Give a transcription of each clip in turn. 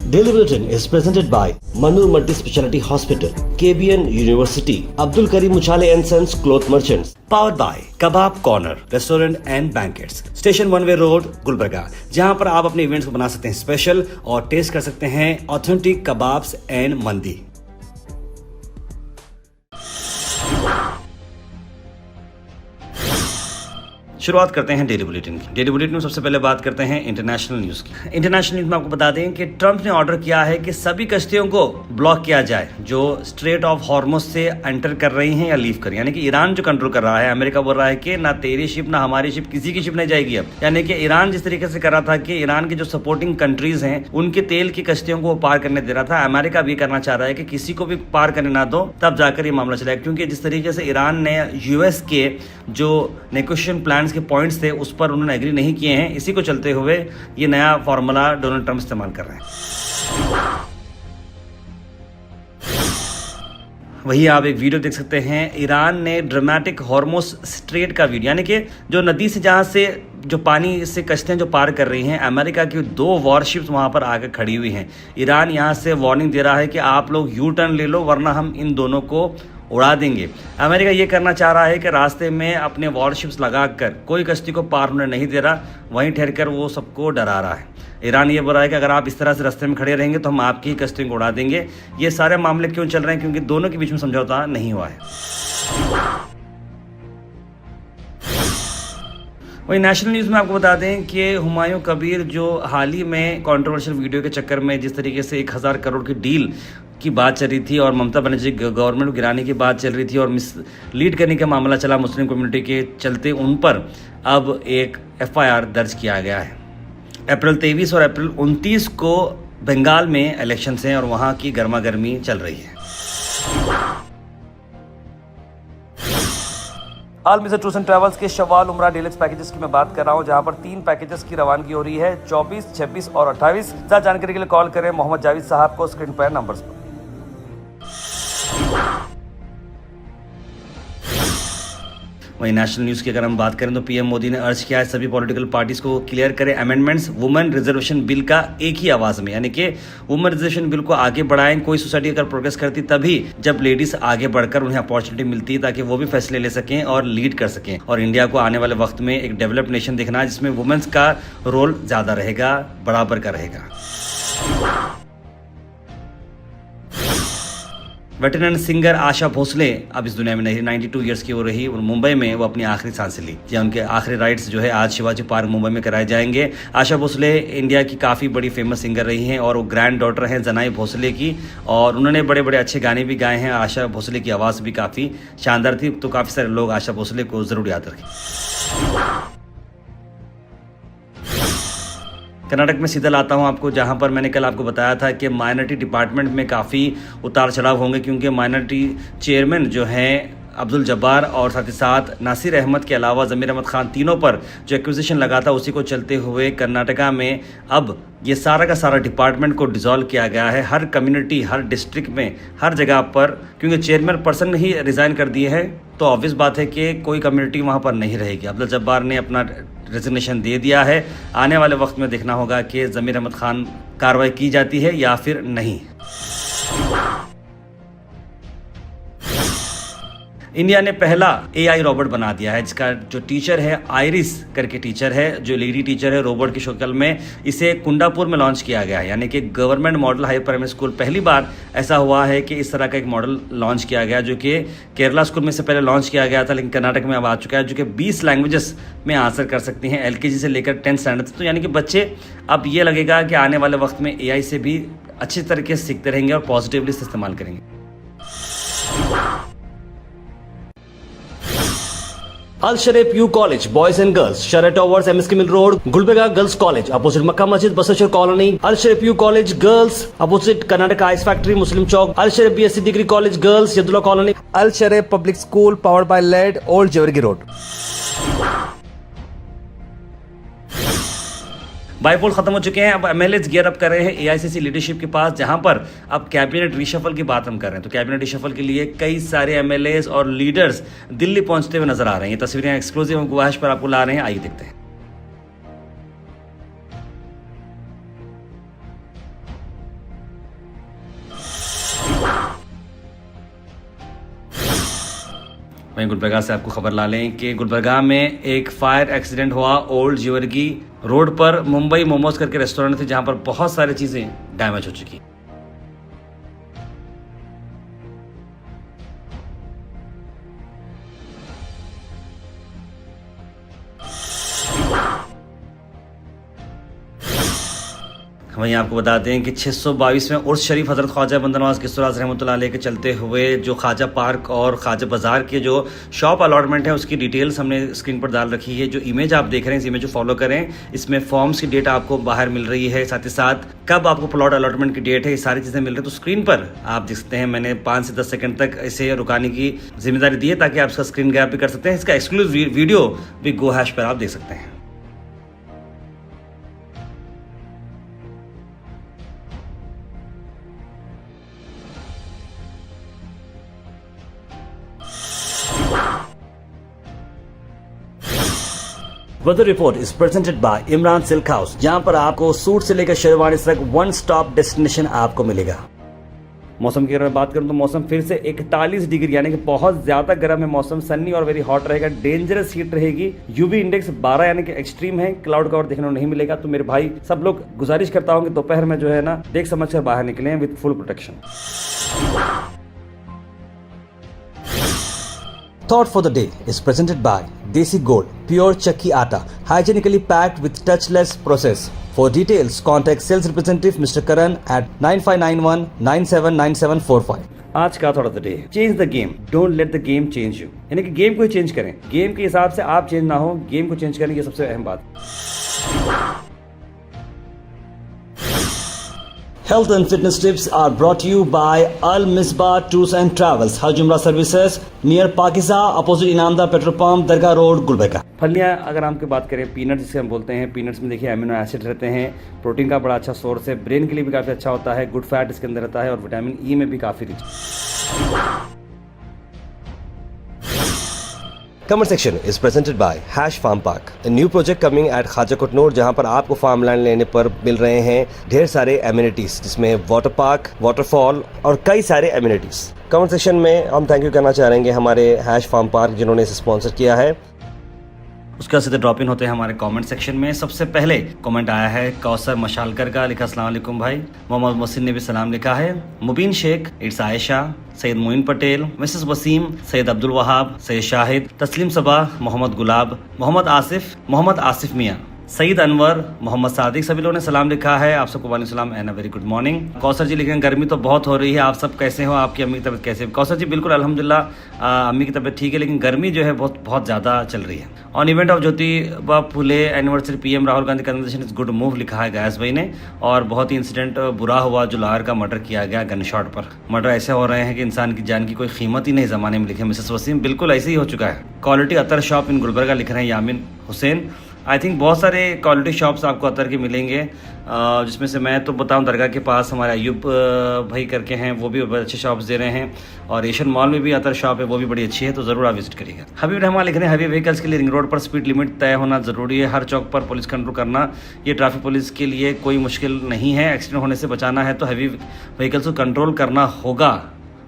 Daily Bulletin is presented by Manur Multi-Speciality Hospital, KBN University, Abdul Karim Uchale and Sons Cloth Merchants. Powered by Kebab Corner Restaurant and Banquets, Station One Way Road, Gulbarga, जहां पर आप अपने events को बना सकते हैं special और test कर सकते हैं ऑथेंटिक कबाब्स एंड मंदी। शुरुआत करते हैं डेली बुलेटिन की। डेली बुलेटिन में सबसे पहले बात करते हैं इंटरनेशनल न्यूज़ की। इंटरनेशनल न्यूज़ में आपको बता दें कि ट्रंप ने ऑर्डर किया है कि सभी कश्तियों को ब्लॉक किया जाए जो स्ट्रेट ऑफ हॉर्मुज से एंटर कर रही हैं या लीव कर, यानी कि ईरान जो कंट्रोल कर रहा है। अमेरिका बोल रहा है कि ना तेरी शिप ना हमारी शिप, किसी की शिप नहीं जाएगी अब। यानी कि ईरान जिस तरीके से कर रहा था कि ईरान के जो सपोर्टिंग कंट्रीज हैं उनके तेल की कश्तियों को पार करने दे रहा था, अमेरिका भी करना चाह रहा है कि किसी को भी पार करने ना दो, तब जाकर ये मामला चला। क्योंकि जिस तरीके से ईरान ने यूएस के जो नेगोशिएशन प्लान्स के पॉइंट्स थे उस पर उन्होंने एग्री नहीं किए हैं, इसी को चलते हुए ये नया फॉर्मूला डोनाल्ड ट्रंप इस्तेमाल कर रहे हैं। वही आप एक वीडियो देख सकते हैं, ईरान ने ड्रामेटिक हॉर्मुज स्ट्रेट का वीडियो, यानी कि जो नदी से जहां से जो पानी से कश्तियां जो पार कर रही हैं, अमेरिका की 2 वॉरशिप्स वहां पर आकर खड़ी हुई हैं। ईरान यहां से वार्निंग दे रहा है कि आप लोग यू टर्न ले लो वरना हम इन दोनों को उड़ा देंगे। अमेरिका ये करना चाह रहा है कि रास्ते में अपने वॉरशिप्स लगाकर कोई कश्ती को पार होने नहीं दे रहा, वहीं ठहरकर वो सबको डरा रहा है। ईरान ये बोल रहा है कि अगर आप इस तरह से रास्ते में खड़े रहेंगे तो हम आपकी ही कश्तियों को उड़ा देंगे। ये सारे मामले क्यों चल रहे हैं? क्योंकि दोनों के बीच में समझौता नहीं हुआ है। वही नेशनल न्यूज़ में आपको बता दें कि हुमायूं कबीर जो हाल ही में कंट्रोवर्शियल वीडियो के चक्कर में जिस तरीके से 1000 करोड़ की डील की बात चल रही थी और ममता बनर्जी गवर्नमेंट को गिराने की बात चल रही थी और मिसलीड करने का मामला चला मुस्लिम कम्युनिटी के चलते, उन पर अब एक एफआईआर दर्ज किया गया है। अप्रैल 23 और अप्रैल 29 को बंगाल में इलेक्शंस हैं और वहाँ की गर्मा गर्मी चल रही है। आल मिस्टर टूर्स एंड ट्रैवल्स के शवाल उमरा डीलक्स पैकेजेस की मैं बात कर रहा हूं, जहां पर 3 पैकेजेस की रवानगी हो रही है 24, 26 और 28। ज्यादा जानकारी के लिए कॉल करें मोहम्मद जावेद साहब को स्क्रीन पर नंबर्स पर। वहीं नेशनल न्यूज़ की अगर हम बात करें तो पीएम मोदी ने अर्ज किया है सभी पॉलिटिकल पार्टीज को क्लियर करें अमेंडमेंट्स वुमेन रिजर्वेशन बिल का एक ही आवाज में, यानी कि वुमेन रिजर्वेशन बिल को आगे बढ़ाएं। कोई सोसाइटी अगर प्रोग्रेस करती तभी जब लेडीज आगे बढ़कर उन्हें अपॉर्चुनिटी मिलती है ताकि वो भी फैसले ले सकें और लीड कर सकें। और इंडिया को आने वाले वक्त में एक डेवलप्ड नेशन दिखना है जिसमें वुमेन्स का रोल ज्यादा रहेगा, बराबर का रहेगा। वेटरन सिंगर आशा भोसले अब इस दुनिया में नहीं, 92 ईयर्स की हो रही और मुंबई में वो अपनी आखिरी सांसें ली। या उनके आखिरी राइट्स जो है आज शिवाजी पार्क मुंबई में कराए जाएंगे। आशा भोसले इंडिया की काफ़ी बड़ी फेमस सिंगर रही हैं और वो ग्रैंड डॉटर हैं जनाई भोसले की, और उन्होंने बड़े बड़े अच्छे गाने भी गाए हैं। आशा भोसले की आवाज़ भी काफ़ी शानदार थी, तो काफ़ी सारे लोग आशा भोसले को ज़रूर याद रखें। कर्नाटक में सीधा लाता हूं आपको, जहां पर मैंने कल आपको बताया था कि माइनॉरिटी डिपार्टमेंट में काफ़ी उतार चढ़ाव होंगे, क्योंकि माइनॉरिटी चेयरमैन जो हैं अब्दुल जब्बार और साथ ही साथ नासिर अहमद के अलावा ज़मीर अहमद खान, तीनों पर जो एक्विजिशन लगा था उसी को चलते हुए कर्नाटका में अब ये सारा का सारा डिपार्टमेंट को डिसॉल्व किया गया है। हर कम्युनिटी, हर डिस्ट्रिक्ट में, हर जगह पर, क्योंकि चेयरमैन पर्सन ही रिज़ाइन कर दिए हैं, तो ऑब्वियस बात है कि कोई कम्युनिटी वहाँ पर नहीं रहेगी। अब्दुल जब्बार ने अपना रेजिग्नेशन दे दिया है। आने वाले वक्त में देखना होगा कि ज़मीर अहमद खान कार्रवाई की जाती है या फिर नहीं। इंडिया ने पहला एआई रोबोट बना दिया है, जिसका जो टीचर है आइरिस करके टीचर है, जो लेडी टीचर है रोबोट की शक्ल में। इसे कुंडापुर में लॉन्च किया गया है, यानी कि government model high primary school. पहली बार ऐसा हुआ है कि इस तरह का एक मॉडल लॉन्च किया गया, जो कि केरला स्कूल में से पहले लॉन्च किया गया था, लेकिन कर्नाटक में अब आ चुका है, जो कि 20 लैंग्वेजेस में आंसर कर सकती हैं, एलकेजी से लेकर 10th स्टैंडर्ड। तो यानी कि बच्चे अब ये लगेगा कि आने वाले वक्त में एआई से भी अच्छी तरीके से सीखते रहेंगे और पॉजिटिवली से इस्तेमाल करेंगे। Al Sharif U College, Boys and Girls, Sharia Towers, MSK Mill Road, Gulbarga Girls College, opposite Makkah Masjid, Basashar Colony. Al Sharif U College Girls, opposite Karnataka Ice Factory, Muslim Chowk. Al Sharif BSc Degree College Girls, Yadullah Colony. Al Sharif Public School, powered by LED, Old Jawargi Road. Bypoll खत्म हो चुके हैं, अब MLAs gear up कर रहे हैं AICC leadership के पास, जहां पर अब कैबिनेट रिशफल की बात हम कर रहे हैं। तो कैबिनेट रिशफल के लिए कई सारे एमएलएज और लीडर्स दिल्ली पहुंचते हुए नजर आ रहे हैं। ये तस्वीरें एक्सक्लूसिव गुआश पर आपको ला रहे हैं, आइए देखते हैं। वहीं गुलबर्गा से आपको खबर ला लें कि गुलबर्गा में एक फायर एक्सीडेंट हुआ ओल्ड ज्वेलरी रोड पर। मुंबई मोमोज करके रेस्टोरेंट थे जहां पर बहुत सारी चीजें डैमेज हो चुकी। वहीं आपको बता दें कि 622वें उर्स शरीफ हज़रत ख्वाजा बंदा नवाज किस्सुराज रहमतुल्लाह अलैह के चलते हुए जो ख्वाजा पार्क और ख्वाजा बाज़ार के जो शॉप अलॉटमेंट है उसकी डिटेल्स हमने स्क्रीन पर डाल रखी है। जो इमेज आप देख रहे हैं इस इमेज को फॉलो करें, इसमें फॉर्म्स की डेट आपको बाहर मिल रही है, साथ ही साथ कब आपको प्लॉट अलॉटमेंट की डेट है, ये सारी चीज़ें मिल रही है। तो स्क्रीन पर आप देख सकते हैं, मैंने 5 से 10 सेकंड तक इसे रुकाने की जिम्मेदारी दी है ताकि आप इसका स्क्रीन गैप भी कर सकते हैं। इसका एक्सक्लूसिव वीडियो भी गो हैश पर आप देख सकते हैं। Weather report is presented by Imran silk house, जहां पर आपको सूट से लेकर शेरवानी तक वन स्टॉप डेस्टिनेशन आपको मिलेगा। मौसम की अगर मैं बात करूं तो मौसम फिर से 41 डिग्री यानी कि बहुत ज्यादा गर्म है मौसम। सन्नी और वेरी हॉट रहेगा, डेंजरस हीट रहेगी। यूवी इंडेक्स 12 यानी कि एक्सट्रीम है। क्लाउड कवर देखने को नहीं मिलेगा। तो मेरे भाई सब लोग गुजारिश करता हूं कि दोपहर में जो है ना देख समझ कर बाहर निकले with full protection. Thought for the day is presented by Desi Gold, pure chakki atta, hygienically packed with touchless process. For details, contact sales representative Mr. Karan at 9591 979745. आज का thought of the day, change the game, don't let the game change you. यानी कि game को ही change करें, game के हिसाब से आप चेंज ना हो, गेम को चेंज करें, ये सबसे अहम बात। Health and fitness tips are brought to you by Al Misbah Tours and Travels, Hajj Umrah Services near Pakiza, opposite Inamda Petrol Pump, Dargah Road, Gulbarga. फलियाँ अगर हम की बात करें, पीनट्स जिसे हम बोलते हैं, पीनट्स में देखिए अमीनो एसिड रहते हैं, प्रोटीन का बड़ा अच्छा सोर्स है, ब्रेन के लिए भी काफ़ी अच्छा होता है, गुड फैट इसके अंदर रहता है और विटामिन ई में भी काफ़ी rich. Comment section is presented by Hash Farm Park, a new project coming at Khwaja Kotnur, जहां पर आपको फार्म लैंड लेने पर मिल रहे हैं ढेर सारे एमिनिटीज, जिसमें वाटर पार्क, वाटरफॉल और कई सारे एमिनिटीज। कमेंट सेक्शन में हम थैंक यू करना चाहेंगे हमारे हैश फार्म पार्क जिन्होंने इसे स्पॉन्सर किया है। उसका सीधे ड्रॉप इन होते हैं हमारे कमेंट सेक्शन में। सबसे पहले कमेंट आया है कौसर मशालकर का, लिखा अस्सलाम वालेकुम भाई। मोहम्मद मोहसिन ने भी सलाम लिखा है। मुबीन शेख, इट्स आयशा, सैयद मोइन पटेल, मिसेस वसीम, सैयद अब्दुल वहाब, सैयद शाहिद, तस्लीम सबा, मोहम्मद गुलाब, मोहम्मद आसिफ मियाँ, सईद अनवर, मोहम्मद सादिक, सभी लोगों ने सलाम लिखा है। आप सबको वालेकुम सलाम and a very good morning. Kausar ji लिखें गर्मी तो बहुत हो रही है, आप सब कैसे हो, आपकी अम्मी की तबीयत कैसे है? कौसर जी बिल्कुल अल्हम्दुलिल्लाह अम्मी की तबीयत ठीक है, लेकिन गर्मी जो है बहुत ज़्यादा चल रही है। On event of Jyotiba Phule anniversary PM Rahul Gandhi conversation is good move, लिखा है गैस भाई ने। और बहुत ही इंसिडेंट बुरा हुआ जो लाहौर का मर्डर किया गया गन शॉट पर। मर्डर ऐसे हो रहे हैं कि इंसान की जान की कोई कीमत ही नहीं ज़माने में, लिखे मिसेस वसीम। बिल्कुल ऐसे ही हो चुका है। Quality Attar shop in Gulbarga, लिख रहे हैं यामिन हुसैन। आई थिंक बहुत सारे क्वालिटी शॉप्स आपको अतर के मिलेंगे, जिसमें से मैं तो बताऊं दरगाह के पास हमारे अयूब भाई करके हैं, वो भी अच्छे शॉप्स दे रहे हैं। और एशियन मॉल में भी अतर शॉप है, वो भी बड़ी अच्छी है, तो ज़रूर आप विजिट करिएगा। हबीब रहमान लिख रहे हैं हैवी व्हीकल्स के लिए रिंग रोड पर स्पीड लिमिट तय होना ज़रूरी है। हर चौक पर पुलिस कंट्रोल करना, ये ट्रैफिक पुलिस के लिए कोई मुश्किल नहीं है। एक्सीडेंट होने से बचाना है तो हैवी व्हीकल्स को कंट्रोल करना होगा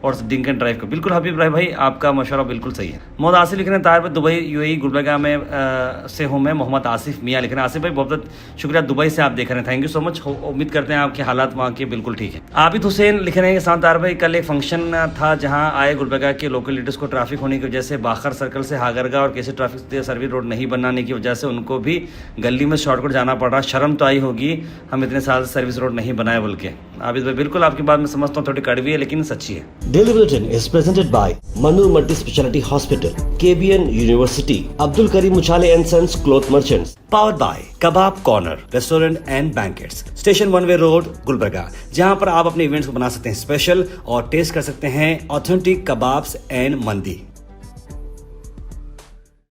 और ड्रिंक एंड ड्राइव को। बिल्कुल हबीब भाई, आपका मशवरा बिल्कुल सही है। मोहम्मद आसिफ लिख रहे हैं तार पर दुबई यूएई गुलबर्गा में से हूँ मैं। मोहम्मद आसिफ मियाँ लिख रहे हैं आसिफ भाई बहुत बहुत शुक्रिया, दुबई से आप देख रहे हैं, थैंक यू सो मच। उम्मीद करते हैं आपके हालात वहाँ के बिल्कुल ठीक है। आबिद हुसैन लिख रहे हैं साथ तार भाई, कल एक फंक्शन था जहाँ आए गुलबर्गा के लोकल लीडर्स को ट्रैफिक होने की वजह से बाखर सर्कल से हागरगा और कैसे ट्रैफिक सर्विस रोड नहीं बनाने की वजह से उनको भी गली में शॉर्टकट जाना पड़ रहा। शर्म तो आई होगी, हम इतने साल से सर्विस रोड नहीं बनाए बोल के। आबिद भाई बिल्कुल आपकी बात मैं समझता हूँ, थोड़ी कड़वी है लेकिन सच्ची है। Daily bulletin is presented by Manur Multi Speciality Hospital, KBN University, Abdul Karim Muchale and Sons Cloth Merchants. Powered by Kebab Corner Restaurant and Banquets, Station 1 Way Road, Gulbarga, जहां पर आप अपने इवेंट्स को बना सकते हैं स्पेशल और टेस्ट कर सकते हैं ऑथेंटिक कबाब्स एंड मंदी।